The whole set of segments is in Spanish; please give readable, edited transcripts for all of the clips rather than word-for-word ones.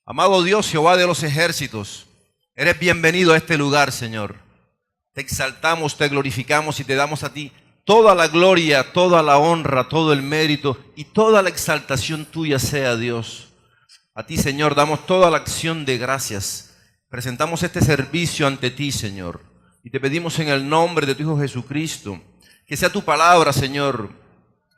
Amado Dios, Jehová de los ejércitos, eres bienvenido a este lugar, Señor. Te exaltamos, te glorificamos y te damos a ti toda la gloria, toda la honra, todo el mérito y toda la exaltación tuya sea, Dios. A ti, Señor, damos toda la acción de gracias. Presentamos este servicio ante ti, Señor, y te pedimos en el nombre de tu Hijo Jesucristo, que sea tu palabra, Señor,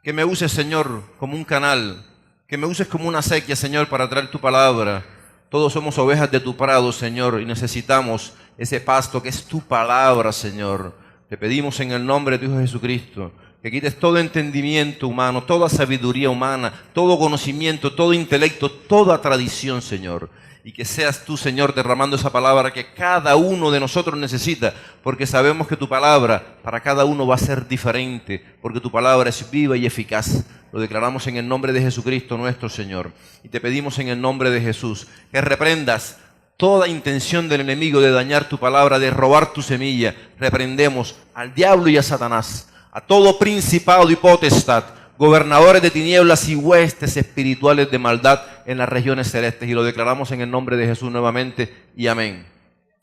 que me uses, Señor, como un canal, que me uses como una acequia, Señor, para traer tu palabra. Todos somos ovejas de tu prado, Señor, y necesitamos ese pasto que es tu palabra, Señor. Te pedimos en el nombre de tu Hijo Jesucristo, que quites todo entendimiento humano, toda sabiduría humana, todo conocimiento, todo intelecto, toda tradición, Señor. Y que seas tú, Señor, derramando esa palabra que cada uno de nosotros necesita, porque sabemos que tu palabra para cada uno va a ser diferente, porque tu palabra es viva y eficaz. Lo declaramos en el nombre de Jesucristo nuestro Señor. Y te pedimos en el nombre de Jesús que reprendas toda intención del enemigo de dañar tu palabra, de robar tu semilla. Reprendemos al diablo y a Satanás, a todo principado y potestad, gobernadores de tinieblas y huestes espirituales de maldad en las regiones celestes. Y lo declaramos en el nombre de Jesús nuevamente. Y amén.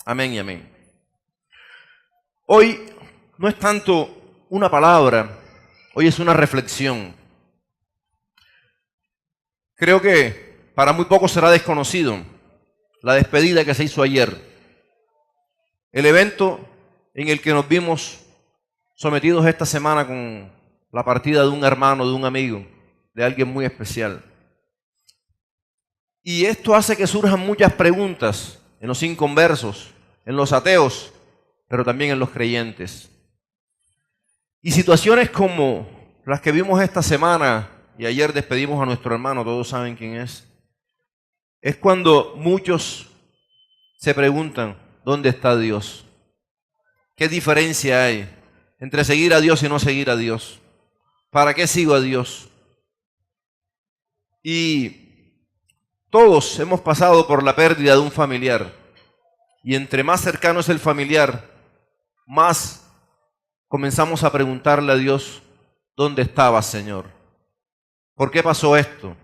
Amén y amén. Hoy no es tanto una palabra, hoy es una reflexión. Creo que para muy pocos será desconocido la despedida que se hizo ayer. El evento en el que nos vimos sometidos esta semana con la partida de un hermano, de un amigo, de alguien muy especial. Y esto hace que surjan muchas preguntas en los inconversos, en los ateos, pero también en los creyentes. Y situaciones como las que vimos esta semana y ayer despedimos a nuestro hermano, todos saben quién es cuando muchos se preguntan, ¿dónde está Dios? ¿Qué diferencia hay entre seguir a Dios y no seguir a Dios? ¿Para qué sigo a Dios? Y todos hemos pasado por la pérdida de un familiar. Y entre más cercano es el familiar, más comenzamos a preguntarle a Dios, ¿dónde estabas, Señor? ¿Por qué pasó esto?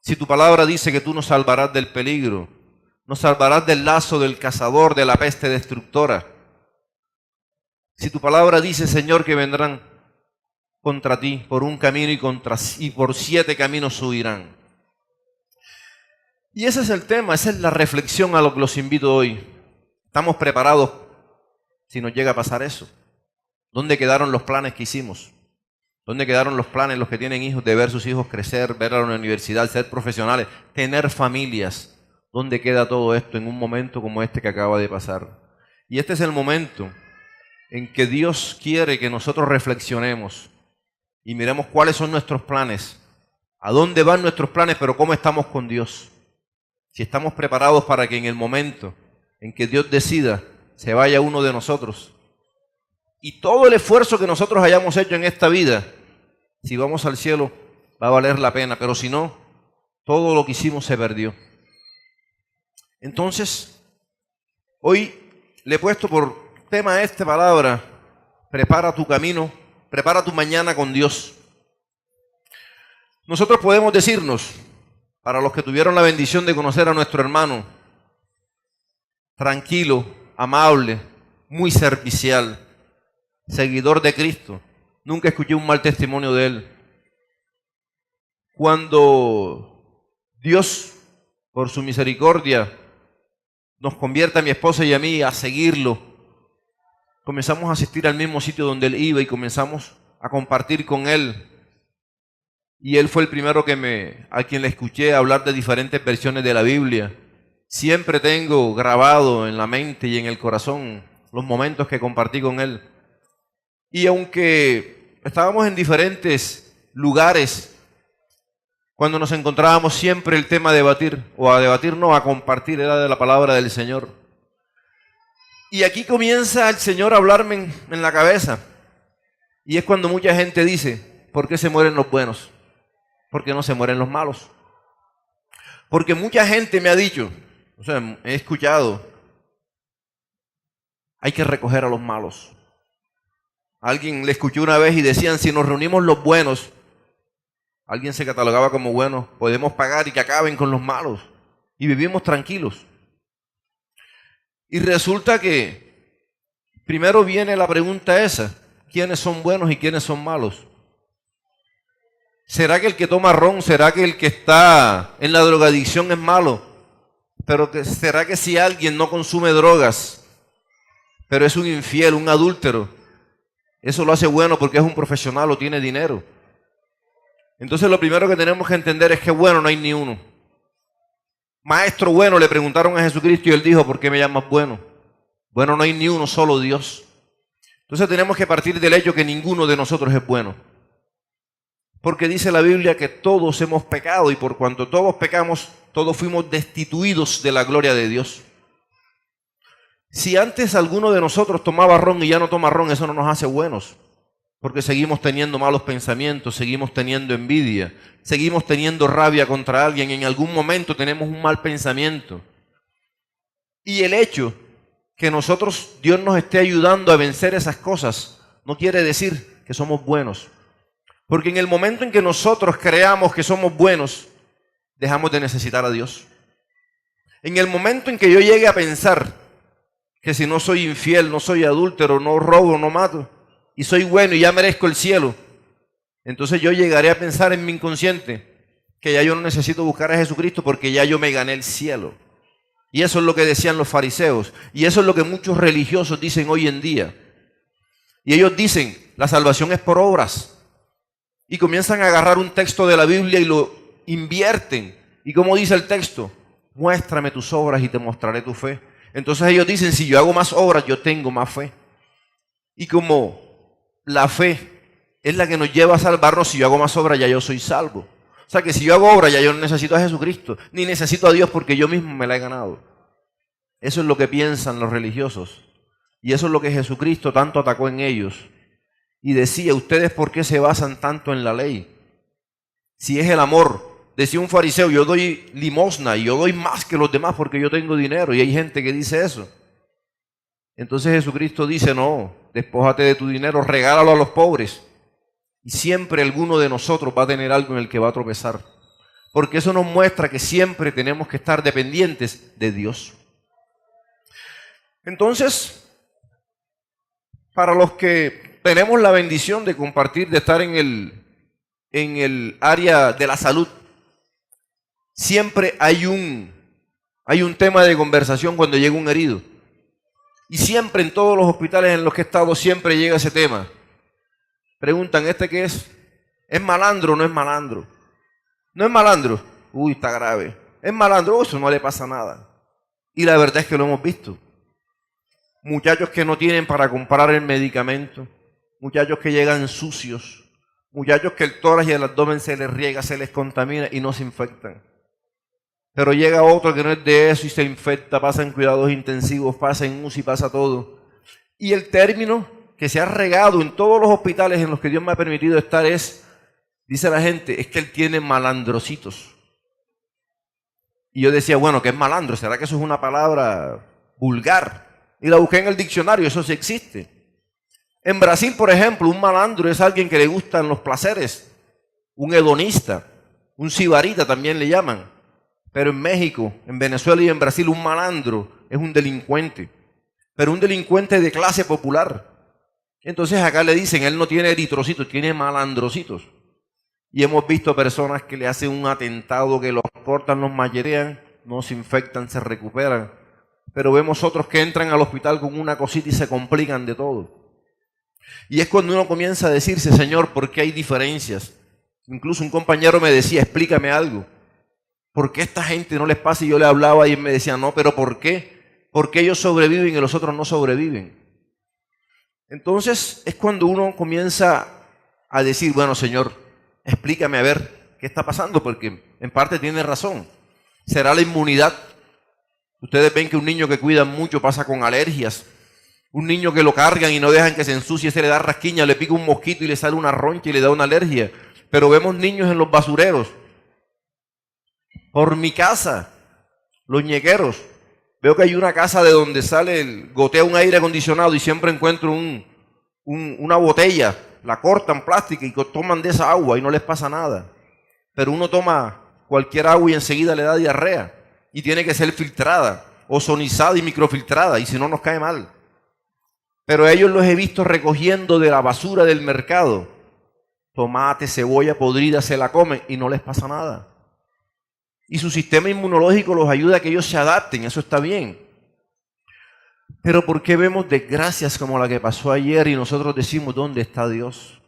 Si tu palabra dice que tú nos salvarás del peligro, nos salvarás del lazo del cazador, de la peste destructora. Si tu palabra dice, Señor, que vendrán contra ti por un camino y por 7 caminos huirán. Y ese es el tema, esa es la reflexión a lo que los invito hoy. ¿Estamos preparados si nos llega a pasar eso? ¿Dónde quedaron los planes que hicimos? ¿Dónde quedaron los planes, los que tienen hijos, de ver sus hijos crecer, ver a la universidad, ser profesionales, tener familias? ¿Dónde queda todo esto en un momento como este que acaba de pasar? Y este es el momento en que Dios quiere que nosotros reflexionemos y miremos cuáles son nuestros planes, a dónde van nuestros planes, pero cómo estamos con Dios. Si estamos preparados para que en el momento en que Dios decida, se vaya uno de nosotros. Y todo el esfuerzo que nosotros hayamos hecho en esta vida, si vamos al cielo, va a valer la pena. Pero si no, todo lo que hicimos se perdió. Entonces, hoy le he puesto por tema a esta palabra, prepara tu camino, prepara tu mañana con Dios. Nosotros podemos decirnos, para los que tuvieron la bendición de conocer a nuestro hermano, tranquilo, amable, muy servicial, seguidor de Cristo. Nunca escuché un mal testimonio de él. Cuando Dios, por su misericordia, nos convierte a mi esposa y a mí a seguirlo, comenzamos a asistir al mismo sitio donde él iba y comenzamos a compartir con él. Y él fue el primero a quien le escuché hablar de diferentes versiones de la Biblia. Siempre tengo grabado en la mente y en el corazón los momentos que compartí con él. Y aunque estábamos en diferentes lugares, cuando nos encontrábamos siempre el tema a debatir, a compartir, era de la palabra del Señor. Y aquí comienza el Señor a hablarme en la cabeza. Y es cuando mucha gente dice, ¿por qué se mueren los buenos? ¿Por qué no se mueren los malos? Porque mucha gente me ha dicho, he escuchado, hay que recoger a los malos. Alguien le escuché una vez y decían, si nos reunimos los buenos, alguien se catalogaba como bueno, podemos pagar y que acaben con los malos. y vivimos tranquilos. Y resulta que primero viene la pregunta esa: ¿quiénes son buenos y quiénes son malos? ¿Será que el que toma ron, será que el que está en la drogadicción es malo? Pero ¿será que si alguien no consume drogas, pero es un infiel, un adúltero, eso lo hace bueno porque es un profesional o tiene dinero? Entonces lo primero que tenemos que entender es que bueno no hay ni uno. Maestro bueno, le preguntaron a Jesucristo y él dijo: ¿por qué me llamas bueno? Bueno no hay ni uno, solo Dios. Entonces tenemos que partir del hecho que ninguno de nosotros es bueno. Porque dice la Biblia que todos hemos pecado y por cuanto todos pecamos, todos fuimos destituidos de la gloria de Dios. Si antes alguno de nosotros tomaba ron y ya no toma ron, eso no nos hace buenos. Porque seguimos teniendo malos pensamientos, seguimos teniendo envidia, seguimos teniendo rabia contra alguien, en algún momento tenemos un mal pensamiento. Y el hecho que nosotros, Dios nos esté ayudando a vencer esas cosas, no quiere decir que somos buenos. Porque en el momento en que nosotros creamos que somos buenos, dejamos de necesitar a Dios. En el momento en que yo llegue a pensar que si no soy infiel, no soy adúltero, no robo, no mato, y soy bueno y ya merezco el cielo, entonces yo llegaré a pensar en mi inconsciente que ya yo no necesito buscar a Jesucristo porque ya yo me gané el cielo. Y eso es lo que decían los fariseos, y eso es lo que muchos religiosos dicen hoy en día. Y ellos dicen: la salvación es por obras. Y comienzan a agarrar un texto de la Biblia y lo invierten. ¿Y cómo dice el texto? Muéstrame tus obras y te mostraré tu fe. Entonces ellos dicen: si yo hago más obras, yo tengo más fe. Y como la fe es la que nos lleva a salvarnos, si yo hago más obras, ya yo soy salvo. O sea que si yo hago obras, ya yo no necesito a Jesucristo, ni necesito a Dios porque yo mismo me la he ganado. Eso es lo que piensan los religiosos. Y eso es lo que Jesucristo tanto atacó en ellos. Y decía: ¿ustedes por qué se basan tanto en la ley? Si es el amor. Decía un fariseo: yo doy limosna y yo doy más que los demás porque yo tengo dinero. Y hay gente que dice eso. Entonces Jesucristo dice: no, despójate de tu dinero, regálalo a los pobres. Y siempre alguno de nosotros va a tener algo en el que va a tropezar. Porque eso nos muestra que siempre tenemos que estar dependientes de Dios. Entonces, para los que tenemos la bendición de compartir, de estar en el área de la salud, siempre hay un tema de conversación cuando llega un herido. Y siempre en todos los hospitales en los que he estado siempre llega ese tema. Preguntan: ¿este qué es? ¿Es malandro o no es malandro? ¿No es malandro? Uy, está grave. ¿Es malandro? Eso no le pasa nada. Y la verdad es que lo hemos visto. Muchachos que no tienen para comprar el medicamento. Muchachos que llegan sucios. Muchachos que el tórax y el abdomen se les riega, se les contamina y no se infectan. Pero llega otro que no es de eso y se infecta, pasa en cuidados intensivos, pasa en UCI, pasa todo. Y el término que se ha regado en todos los hospitales en los que Dios me ha permitido estar es, dice la gente, es que él tiene malandrocitos. Y yo decía: bueno, ¿qué es malandro? ¿Será que eso es una palabra vulgar? Y la busqué en el diccionario, eso sí existe. En Brasil, por ejemplo, un malandro es alguien que le gustan los placeres, un hedonista, un sibarita también le llaman. Pero en México, en Venezuela y en Brasil, un malandro es un delincuente, pero un delincuente de clase popular. Entonces acá le dicen: él no tiene eritrocitos, tiene malandrocitos. Y hemos visto personas que le hacen un atentado, que los cortan, los mallerean, no se infectan, se recuperan. Pero vemos otros que entran al hospital con una cosita y se complican de todo. Y es cuando uno comienza a decirse: Señor, ¿por qué hay diferencias? Incluso un compañero me decía: explícame algo. ¿Por qué a esta gente no les pasa? Y yo le hablaba y él me decía: no, pero ¿por qué? ¿Por qué ellos sobreviven y los otros no sobreviven? Entonces es cuando uno comienza a decir: bueno, Señor, explícame a ver qué está pasando, porque en parte tiene razón. ¿Será la inmunidad? Ustedes ven que un niño que cuidan mucho pasa con alergias. Un niño que lo cargan y no dejan que se ensucie, se le da rasquiña, le pica un mosquito y le sale una roncha y le da una alergia. Pero vemos niños en los basureros. Por mi casa, los ñequeros, veo que hay una casa de donde gotea un aire acondicionado y siempre encuentro una botella, la cortan plástica y toman de esa agua y no les pasa nada. Pero uno toma cualquier agua y enseguida le da diarrea. y tiene que ser filtrada, ozonizada y microfiltrada, y si no nos cae mal. Pero a ellos los he visto recogiendo de la basura del mercado. Tomate, cebolla podrida, se la comen y no les pasa nada. Y su sistema inmunológico los ayuda a que ellos se adapten, eso está bien. Pero ¿por qué vemos desgracias como la que pasó ayer y nosotros decimos, ¿dónde está Dios?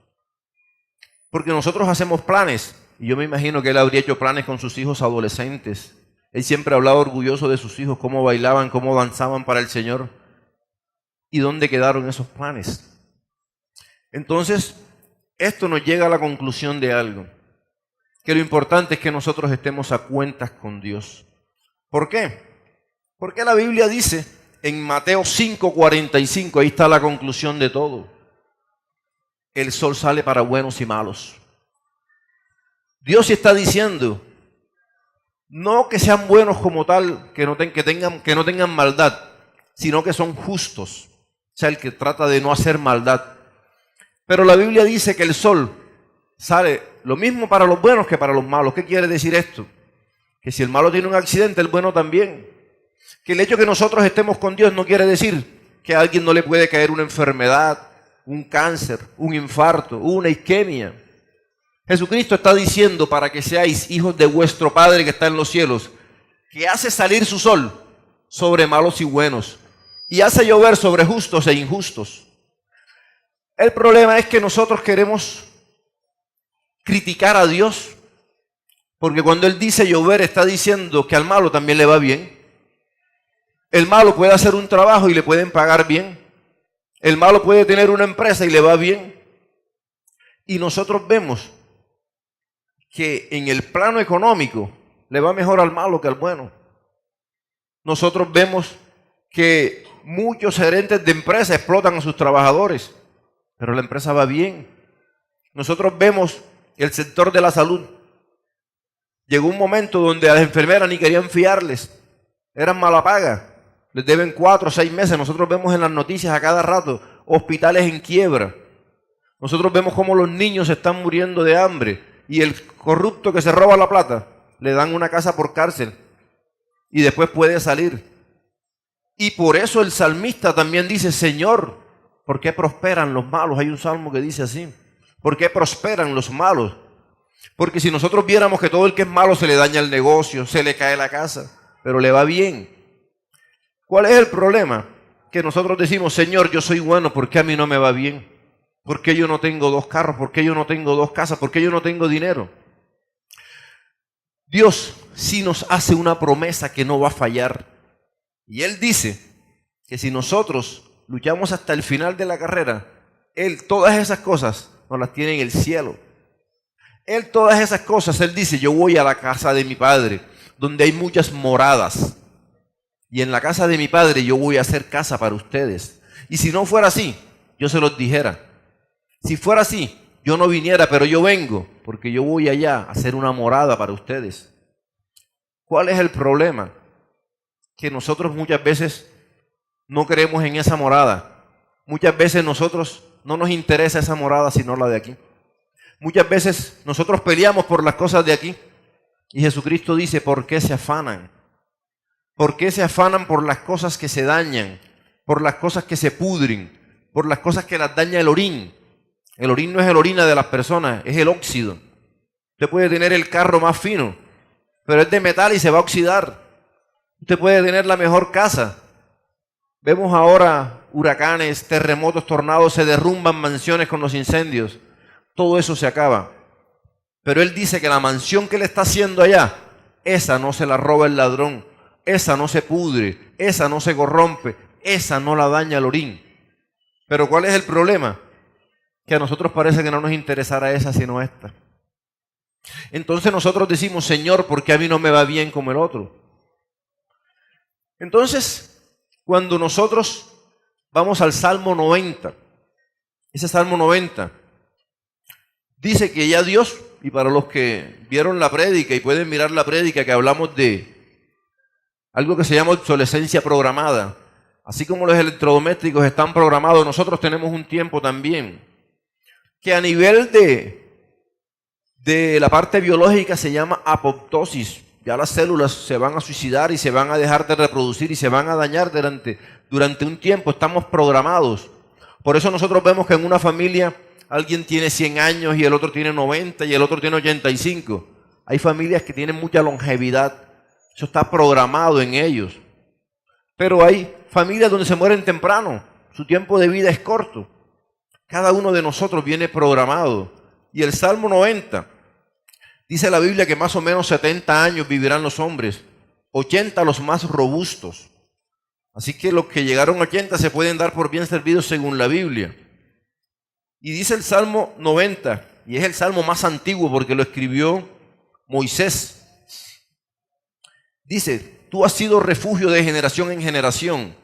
Porque nosotros hacemos planes, y yo me imagino que él habría hecho planes con sus hijos adolescentes. Él siempre hablaba orgulloso de sus hijos, cómo bailaban, cómo danzaban para el Señor. ¿Y dónde quedaron esos planes? Entonces, esto nos llega a la conclusión de algo, que lo importante es que nosotros estemos a cuentas con Dios. ¿Por qué? Porque la Biblia dice en Mateo 5:45, ahí está la conclusión de todo. El sol sale para buenos y malos. Dios está diciendo, no que sean buenos como tal, que no tengan maldad, sino que son justos. O sea, el que trata de no hacer maldad. Pero la Biblia dice que el sol sale lo mismo para los buenos que para los malos. ¿Qué quiere decir esto? Que si el malo tiene un accidente, el bueno también. Que el hecho de que nosotros estemos con Dios no quiere decir que a alguien no le puede caer una enfermedad, un cáncer, un infarto, una isquemia. Jesucristo está diciendo para que seáis hijos de vuestro Padre que está en los cielos, que hace salir su sol sobre malos y buenos y hace llover sobre justos e injustos. El problema es que nosotros queremos criticar a Dios, porque cuando Él dice llover está diciendo que al malo también le va bien. El malo puede hacer un trabajo y le pueden pagar bien. El malo puede tener una empresa y le va bien. Y nosotros vemos que en el plano económico le va mejor al malo que al bueno. Nosotros vemos que muchos gerentes de empresas explotan a sus trabajadores, pero la empresa va bien. Nosotros vemos el sector de la salud. Llegó un momento donde a las enfermeras ni querían fiarles, eran mala paga, les deben 4 o 6 meses. Nosotros vemos en las noticias a cada rato hospitales en quiebra. Nosotros vemos cómo los niños se están muriendo de hambre y el corrupto que se roba la plata le dan una casa por cárcel y después puede salir. Y por eso el salmista también dice, Señor, ¿por qué prosperan los malos? Hay un salmo que dice así, ¿por qué prosperan los malos? Porque si nosotros viéramos que todo el que es malo se le daña el negocio, se le cae la casa, pero le va bien. ¿Cuál es el problema? Que nosotros decimos, Señor, yo soy bueno, ¿por qué a mí no me va bien? ¿Por qué yo no tengo 2 carros? ¿Por qué yo no tengo 2 casas? ¿Por qué yo no tengo dinero? Dios sí nos hace una promesa que no va a fallar. Y Él dice que si nosotros luchamos hasta el final de la carrera, Él todas esas cosas nos las tiene en el cielo. Él todas esas cosas, Él dice, yo voy a la casa de mi Padre, donde hay muchas moradas. Y en la casa de mi Padre yo voy a hacer casa para ustedes. Y si no fuera así, yo se los dijera. Si fuera así, yo no viniera, pero yo vengo, porque yo voy allá a hacer una morada para ustedes. ¿Cuál es el problema? Que nosotros muchas veces no creemos en esa morada. Muchas veces nosotros no nos interesa esa morada, sino la de aquí. Muchas veces nosotros peleamos por las cosas de aquí. Y Jesucristo dice, ¿por qué se afanan? ¿Por qué se afanan por las cosas que se dañan? Por las cosas que se pudren, por las cosas que las daña el orín. El orín no es el orina de las personas, es el óxido. Usted puede tener el carro más fino, pero es de metal y se va a oxidar. Usted puede tener la mejor casa. Vemos ahora huracanes, terremotos, tornados, se derrumban mansiones con los incendios. Todo eso se acaba. Pero Él dice que la mansión que Él está haciendo allá, esa no se la roba el ladrón, esa no se pudre, esa no se corrompe, esa no la daña el orín. Pero ¿cuál es el problema? Que a nosotros parece que no nos interesara esa sino esta. Entonces nosotros decimos, Señor, ¿por qué a mí no me va bien como el otro? Entonces, cuando nosotros vamos al Salmo 90, ese Salmo 90 dice que ya Dios, y para los que vieron la prédica y pueden mirar la prédica, que hablamos de algo que se llama obsolescencia programada. Así como los electrodomésticos están programados, nosotros tenemos un tiempo también que a nivel de la parte biológica se llama apoptosis. Ya las células se van a suicidar y se van a dejar de reproducir y se van a dañar durante un tiempo. Estamos programados. Por eso nosotros vemos que en una familia alguien tiene 100 años y el otro tiene 90 y el otro tiene 85. Hay familias que tienen mucha longevidad. Eso está programado en ellos. Pero hay familias donde se mueren temprano. Su tiempo de vida es corto. Cada uno de nosotros viene programado. Y el Salmo 90, dice la Biblia que más o menos 70 años vivirán los hombres, 80 los más robustos. Así que los que llegaron a 80 se pueden dar por bien servidos según la Biblia. Y dice el Salmo 90, y es el salmo más antiguo porque lo escribió Moisés. Dice, tú has sido refugio de generación en generación.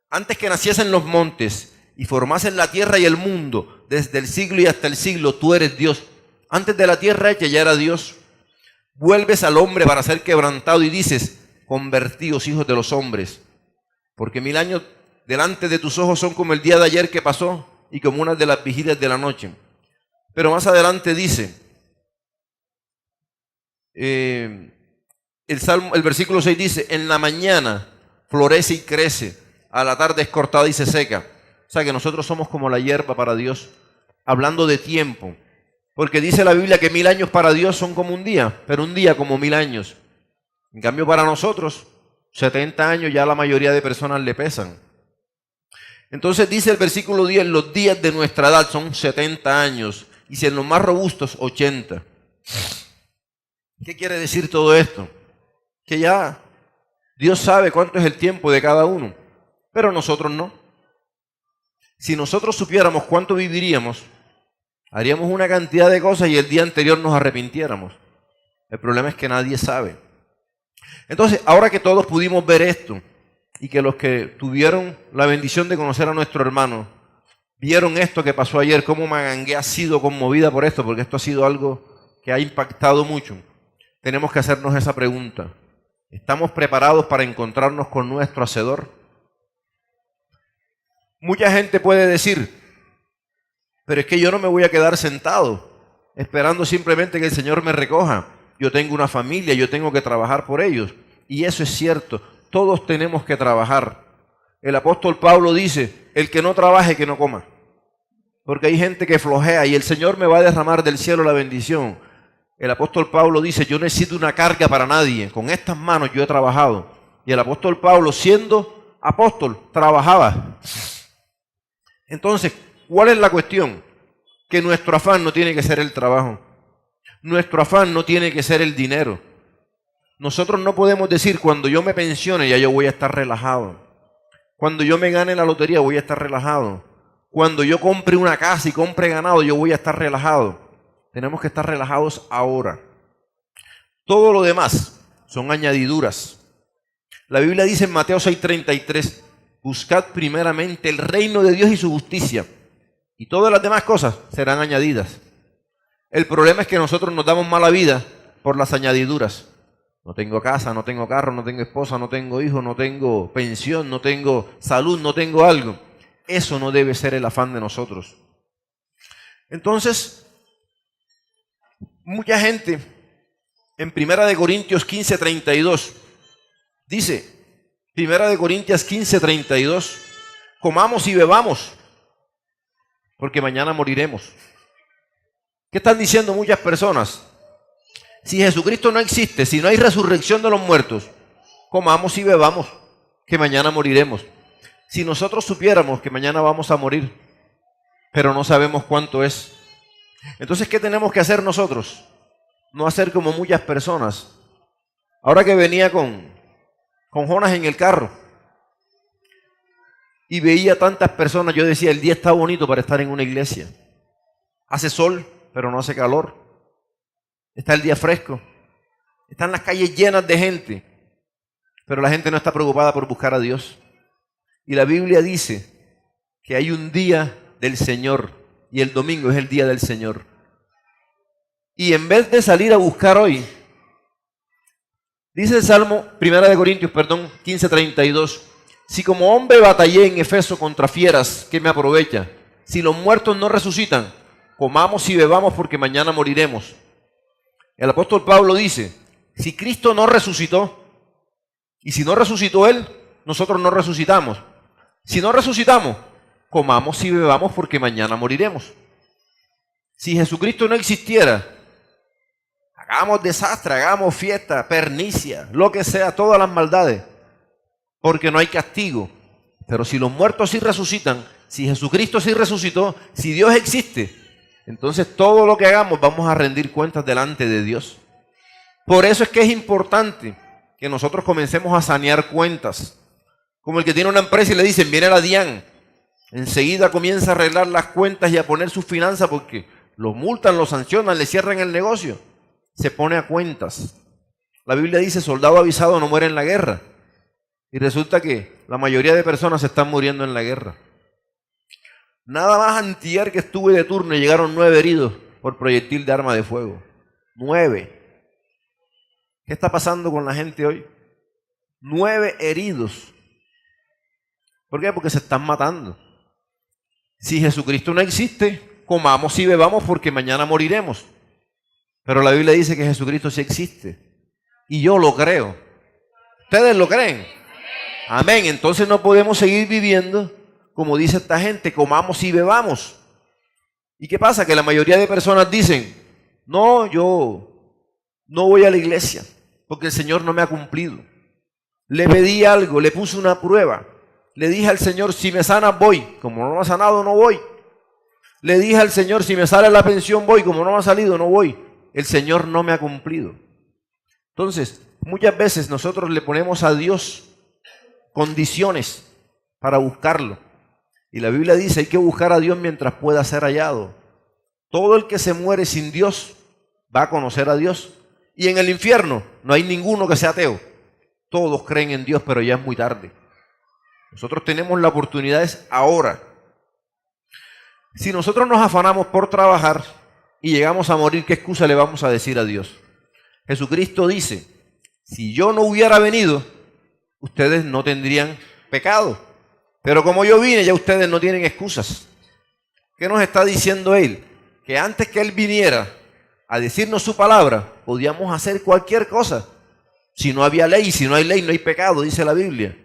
Antes que naciesen los montes y formasen la tierra y el mundo, desde el siglo y hasta el siglo, tú eres Dios. Antes de la tierra hecha ya era Dios. Vuelves al hombre para ser quebrantado y dices, convertíos hijos de los hombres. Porque 1000 años delante de tus ojos son como el día de ayer que pasó y como una de las vigilias de la noche. Pero más adelante dice, el versículo 6 dice, en la mañana florece y crece, a la tarde es cortada y se seca. O sea que nosotros somos como la hierba para Dios, hablando de tiempo. Porque dice la Biblia que 1000 años para Dios son como un día, pero un día como 1000 años. En cambio para nosotros, 70 años ya la mayoría de personas le pesan. Entonces dice el versículo 10, los días de nuestra edad son 70 años, y si en los más robustos, 80. ¿Qué quiere decir todo esto? Que ya Dios sabe cuánto es el tiempo de cada uno, pero nosotros no. Si nosotros supiéramos cuánto viviríamos, haríamos una cantidad de cosas y el día anterior nos arrepintiéramos. El problema es que nadie sabe. Entonces, ahora que todos pudimos ver esto, y que los que tuvieron la bendición de conocer a nuestro hermano, vieron esto que pasó ayer, cómo Magangué ha sido conmovida por esto, porque esto ha sido algo que ha impactado mucho, tenemos que hacernos esa pregunta. ¿Estamos preparados para encontrarnos con nuestro Hacedor? Mucha gente puede decir, pero es que yo no me voy a quedar sentado esperando simplemente que el Señor me recoja. Yo tengo una familia, yo tengo que trabajar por ellos. Y eso es cierto, todos tenemos que trabajar. El apóstol Pablo dice, el que no trabaje, que no coma. Porque hay gente que flojea y el Señor me va a derramar del cielo la bendición. El apóstol Pablo dice, yo no necesito una carga para nadie. Con estas manos yo he trabajado. Y el apóstol Pablo, siendo apóstol, trabajaba. Entonces, ¿cuál es la cuestión? Que nuestro afán no tiene que ser el trabajo. Nuestro afán no tiene que ser el dinero. Nosotros no podemos decir, cuando yo me pensione ya yo voy a estar relajado. Cuando yo me gane la lotería voy a estar relajado. Cuando yo compre una casa y compre ganado yo voy a estar relajado. Tenemos que estar relajados ahora. Todo lo demás son añadiduras. La Biblia dice en Mateo 6:33, buscad primeramente el reino de Dios y su justicia, y todas las demás cosas serán añadidas. El problema es que nosotros nos damos mala vida por las añadiduras. No tengo casa, no tengo carro, no tengo esposa, no tengo hijos, no tengo pensión, no tengo salud, no tengo algo. Eso no debe ser el afán de nosotros. Entonces, mucha gente en 1 Corintios 15:32 dice, 1 Corintios 15:32, comamos y bebamos, porque mañana moriremos. ¿Qué están diciendo muchas personas? Si Jesucristo no existe, si no hay resurrección de los muertos, comamos y bebamos, que mañana moriremos. Si nosotros supiéramos que mañana vamos a morir, pero no sabemos cuánto es, entonces, ¿qué tenemos que hacer nosotros? No hacer como muchas personas. Ahora que venía con Jonas en el carro y veía tantas personas, yo decía, el día está bonito para estar en una iglesia. Hace sol, pero no hace calor. Está el día fresco. Están las calles llenas de gente, pero la gente no está preocupada por buscar a Dios. Y la Biblia dice que hay un día del Señor y el domingo es el día del Señor. Y en vez de salir a buscar hoy, dice el Salmo, 1 Corintios 15:32, si como hombre batallé en Efeso contra fieras, ¿qué me aprovecha? Si los muertos no resucitan, comamos y bebamos porque mañana moriremos. El apóstol Pablo dice, Si Cristo no resucitó, y si no resucitó Él, nosotros no resucitamos. Si no resucitamos, comamos y bebamos porque mañana moriremos. Si Jesucristo no existiera, hagamos desastre, hagamos fiesta, pernicia, lo que sea, todas las maldades, porque no hay castigo. Pero si los muertos sí resucitan, si Jesucristo sí resucitó, si Dios existe, entonces todo lo que hagamos vamos a rendir cuentas delante de Dios. Por eso es que es importante que nosotros comencemos a sanear cuentas. Como el que tiene una empresa y le dicen, viene la DIAN, enseguida comienza a arreglar las cuentas y a poner sus finanzas porque lo multan, lo sancionan, le cierran el negocio. Se pone a cuentas. La Biblia dice, soldado avisado no muere en la guerra. Y resulta que la mayoría de personas se están muriendo en la guerra. Nada más antier que estuve de turno y llegaron 9 heridos por proyectil de arma de fuego. 9. ¿Qué está pasando con la gente hoy? 9 heridos. ¿Por qué? Porque se están matando. Si Jesucristo no existe, comamos y bebamos porque mañana moriremos. Pero la Biblia dice que Jesucristo sí existe. Y yo lo creo. ¿Ustedes lo creen? Amén. Entonces no podemos seguir viviendo como dice esta gente, comamos y bebamos. ¿Y qué pasa? Que la mayoría de personas dicen, no, yo no voy a la iglesia porque el Señor no me ha cumplido. Le pedí algo, le puse una prueba. Le dije al Señor, si me sanas voy. Como no me ha sanado, no voy. Le dije al Señor, si me sale la pensión voy. Como no me ha salido, no voy. El Señor no me ha cumplido. Entonces, muchas veces nosotros le ponemos a Dios condiciones para buscarlo. Y la Biblia dice, hay que buscar a Dios mientras pueda ser hallado. Todo el que se muere sin Dios va a conocer a Dios. Y en el infierno no hay ninguno que sea ateo. Todos creen en Dios, pero ya es muy tarde. Nosotros tenemos la oportunidad ahora. Si nosotros nos afanamos por trabajar y llegamos a morir, ¿qué excusa le vamos a decir a Dios? Jesucristo dice, si yo no hubiera venido, ustedes no tendrían pecado. Pero como yo vine, ya ustedes no tienen excusas. ¿Qué nos está diciendo Él? Que antes que Él viniera a decirnos su palabra, podíamos hacer cualquier cosa. Si no había ley, si no hay ley, no hay pecado, dice la Biblia.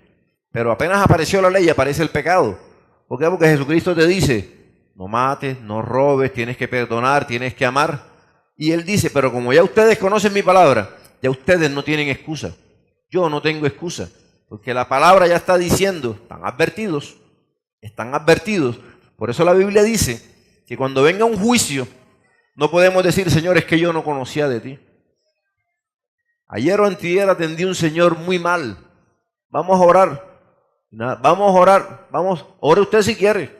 Pero apenas apareció la ley, aparece el pecado. ¿Por qué? Porque Jesucristo te dice, no mates, no robes, tienes que perdonar, tienes que amar. Y Él dice, pero como ya ustedes conocen mi palabra, ya ustedes no tienen excusa. Yo no tengo excusa. Porque la palabra ya está diciendo, están advertidos. Por eso la Biblia dice que cuando venga un juicio, no podemos decir, Señor, es que yo no conocía de ti. Ayer o antier atendí a un señor muy mal. Vamos a orar. Ore usted si quiere.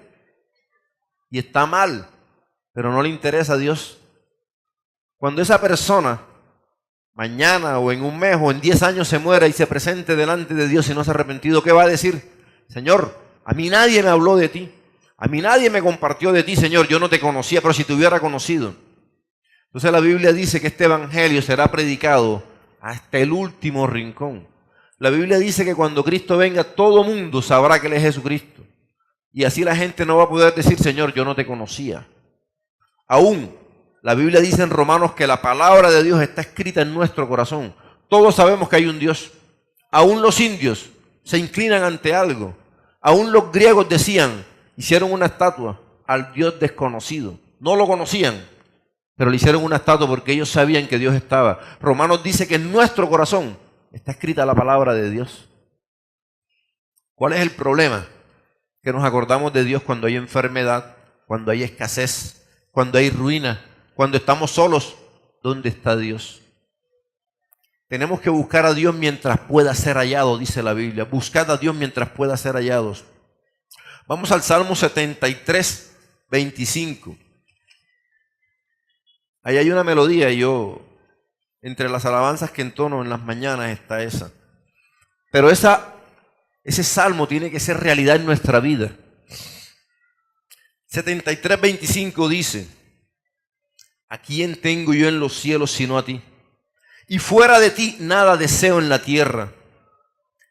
Y está mal, pero no le interesa a Dios. Cuando esa persona mañana o en un mes o en 10 años se muera y se presente delante de Dios y no se ha arrepentido, ¿qué va a decir? Señor, a mí nadie me habló de ti. A mí nadie me compartió de ti, Señor. Yo no te conocía, pero si te hubiera conocido. Entonces la Biblia dice que este evangelio será predicado hasta el último rincón. La Biblia dice que cuando Cristo venga, todo mundo sabrá que Él es Jesucristo. Y así la gente no va a poder decir, Señor, yo no te conocía. Aún la Biblia dice en Romanos que la palabra de Dios está escrita en nuestro corazón. Todos sabemos que hay un Dios. Aún los indios se inclinan ante algo. Aún los griegos decían, hicieron una estatua al Dios desconocido. No lo conocían, pero le hicieron una estatua porque ellos sabían que Dios estaba. Romanos dice que en nuestro corazón está escrita la palabra de Dios. ¿Cuál es el problema? Que nos acordamos de Dios cuando hay enfermedad, cuando hay escasez, cuando hay ruina, cuando estamos solos. ¿Dónde está Dios? Tenemos que buscar a Dios mientras pueda ser hallado, dice la Biblia. Buscad a Dios mientras pueda ser hallados. Vamos al Salmo 73, 25. Ahí hay una melodía y entre las alabanzas que entono en las mañanas está esa. Pero ese salmo tiene que ser realidad en nuestra vida. 73, 25 dice, ¿a quién tengo yo en los cielos sino a ti? Y fuera de ti nada deseo en la tierra.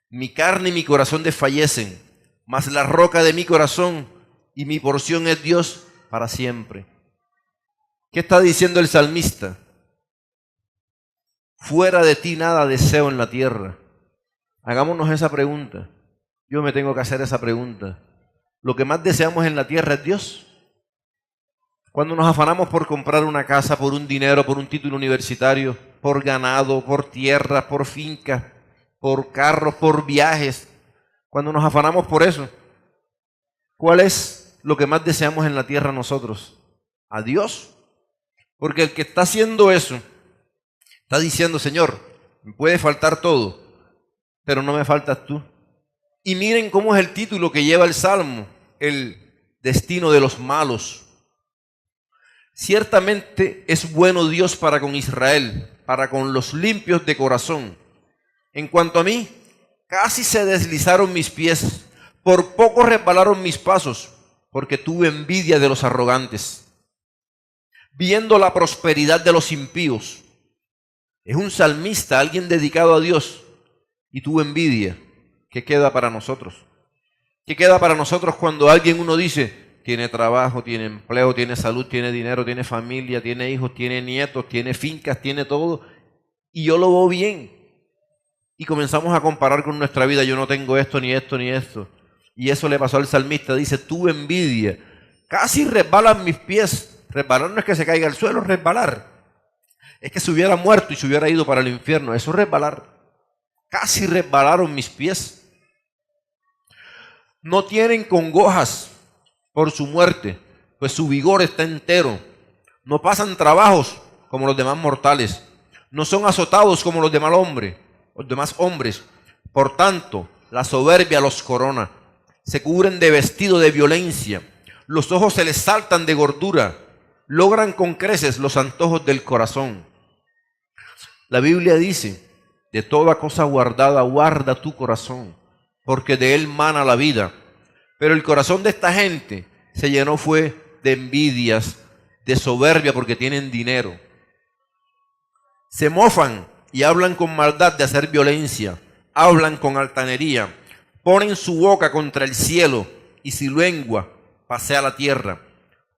Mi carne y mi corazón desfallecen, mas la roca de mi corazón y mi porción es Dios para siempre. ¿Qué está diciendo el salmista? Fuera de ti nada deseo en la tierra. Hagámonos esa pregunta. Yo me tengo que hacer esa pregunta. ¿Lo que más deseamos en la tierra es Dios? Cuando nos afanamos por comprar una casa, por un dinero, por un título universitario, por ganado, por tierra, por fincas, por carros, por viajes, cuando nos afanamos por eso, ¿cuál es lo que más deseamos en la tierra nosotros? ¿A Dios? Porque el que está haciendo eso está diciendo: Señor, me puede faltar todo, pero no me faltas tú. Y miren cómo es el título que lleva el Salmo: el destino de los malos. Ciertamente es bueno Dios para con Israel, para con los limpios de corazón. En cuanto a mí, casi se deslizaron mis pies, por poco resbalaron mis pasos, porque tuve envidia de los arrogantes, viendo la prosperidad de los impíos. Es un salmista, alguien dedicado a Dios, y tuvo envidia. ¿Qué queda para nosotros? ¿Qué queda para nosotros cuando alguien, uno dice, tiene trabajo, tiene empleo, tiene salud, tiene dinero, tiene familia, tiene hijos, tiene nietos, tiene fincas, tiene todo, y yo lo veo bien? Y comenzamos a comparar con nuestra vida: yo no tengo esto, ni esto, ni esto. Y eso le pasó al salmista. Dice: tuve envidia, casi resbalan mis pies. Resbalar no es que se caiga al suelo, resbalar es que se hubiera muerto y se hubiera ido para el infierno. Eso es resbalar. Casi resbalaron mis pies. No tienen congojas por su muerte, pues su vigor está entero. No pasan trabajos como los demás mortales. No son azotados como los demás hombres. Por tanto, la soberbia los corona. Se cubren de vestido de violencia. Los ojos se les saltan de gordura. Logran con creces los antojos del corazón. La Biblia dice: de toda cosa guardada guarda tu corazón, porque de él mana la vida. Pero el corazón de esta gente se llenó fue de envidias, de soberbia, porque tienen dinero. Se mofan y hablan con maldad de hacer violencia, hablan con altanería, ponen su boca contra el cielo y su lengua pasea la tierra.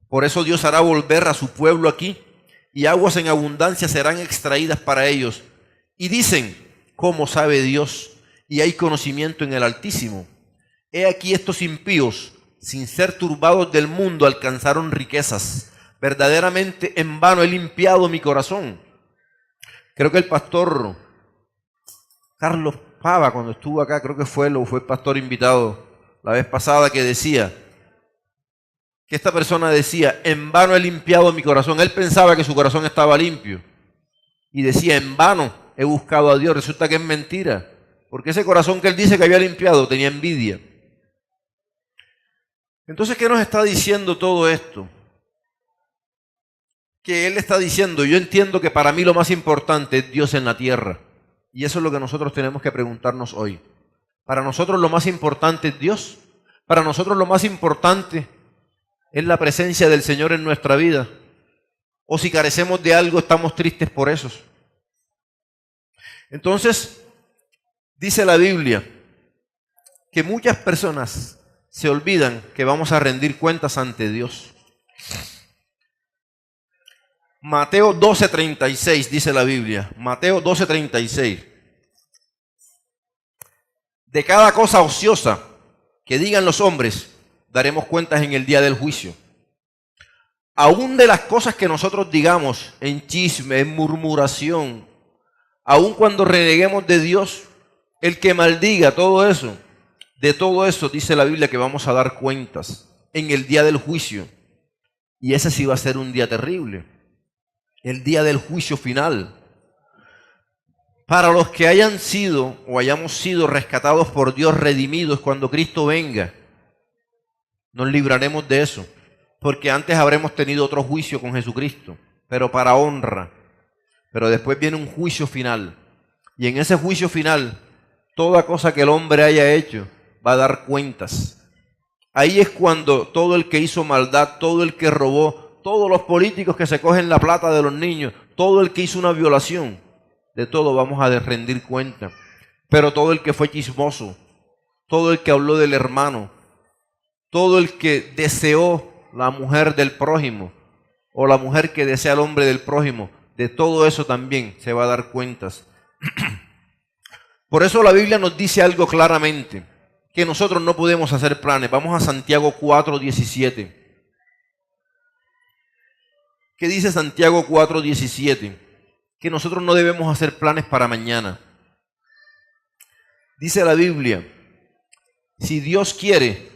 Por eso Dios hará volver a su pueblo aquí, y aguas en abundancia serán extraídas para ellos. Y dicen: ¿cómo sabe Dios? Y hay conocimiento en el Altísimo. He aquí estos impíos, sin ser turbados del mundo, alcanzaron riquezas. Verdaderamente en vano he limpiado mi corazón. Creo que el pastor Carlos Pava, cuando estuvo acá, creo que fue el pastor invitado la vez pasada, que decía, que esta persona decía: en vano he limpiado mi corazón. Él pensaba que su corazón estaba limpio y decía: en vano he buscado a Dios. Resulta que es mentira, porque ese corazón que él dice que había limpiado tenía envidia. Entonces, ¿qué nos está diciendo todo esto? Que él está diciendo: yo entiendo que para mí lo más importante es Dios en la tierra. Y eso es lo que nosotros tenemos que preguntarnos hoy. Para nosotros lo más importante es Dios. Para nosotros lo más importante es la presencia del Señor en nuestra vida. O si carecemos de algo, estamos tristes por eso. Entonces, dice la Biblia que muchas personas se olvidan que vamos a rendir cuentas ante Dios. Mateo 12:36 dice la Biblia. Mateo 12:36. De cada cosa ociosa que digan los hombres, daremos cuentas en el día del juicio. Aún de las cosas que nosotros digamos en chisme, en murmuración, aún cuando reneguemos de Dios, el que maldiga todo eso, de todo eso dice la Biblia que vamos a dar cuentas en el día del juicio. Y ese sí va a ser un día terrible, el día del juicio final. Para los que hayan sido o hayamos sido rescatados por Dios, redimidos cuando Cristo venga, nos libraremos de eso, porque antes habremos tenido otro juicio con Jesucristo, pero para honra. Pero después viene un juicio final, y en ese juicio final, toda cosa que el hombre haya hecho va a dar cuentas. Ahí es cuando todo el que hizo maldad, todo el que robó, todos los políticos que se cogen la plata de los niños, todo el que hizo una violación, de todo vamos a rendir cuenta. Pero todo el que fue chismoso, todo el que habló del hermano, todo el que deseó la mujer del prójimo o la mujer que desea al hombre del prójimo, de todo eso también se va a dar cuentas. Por eso la Biblia nos dice algo claramente, que nosotros no podemos hacer planes. Vamos a Santiago 4:17. ¿Qué dice Santiago 4:17? Que nosotros no debemos hacer planes para mañana. Dice la Biblia, si Dios quiere,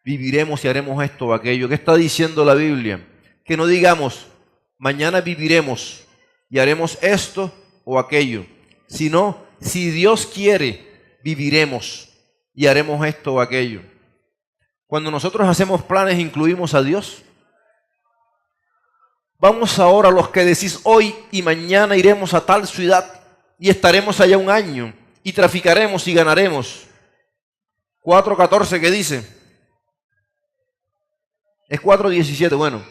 viviremos y haremos esto o aquello. ¿Qué está diciendo la Biblia? Que no digamos, mañana viviremos y haremos esto o aquello, sino, si Dios quiere, viviremos y haremos esto o aquello. Cuando nosotros hacemos planes, incluimos a Dios. Vamos ahora los que decís hoy y mañana iremos a tal ciudad y estaremos allá un año y traficaremos y ganaremos. 4:14, ¿qué dice? Es 4:17, bueno.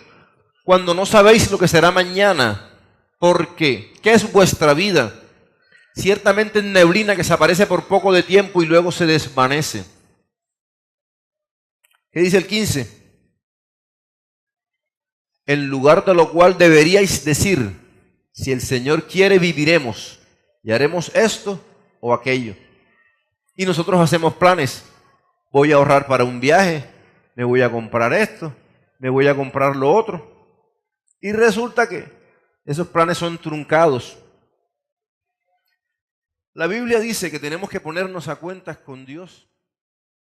Cuando no sabéis lo que será mañana, ¿por qué? ¿Qué es vuestra vida? Ciertamente es neblina que se aparece por poco de tiempo y luego se desvanece. ¿Qué dice el 15? En lugar de lo cual deberíais decir, si el Señor quiere viviremos y haremos esto o aquello. Y nosotros hacemos planes. Voy a ahorrar para un viaje, me voy a comprar esto, me voy a comprar lo otro. Y resulta que esos planes son truncados. La Biblia dice que tenemos que ponernos a cuentas con Dios.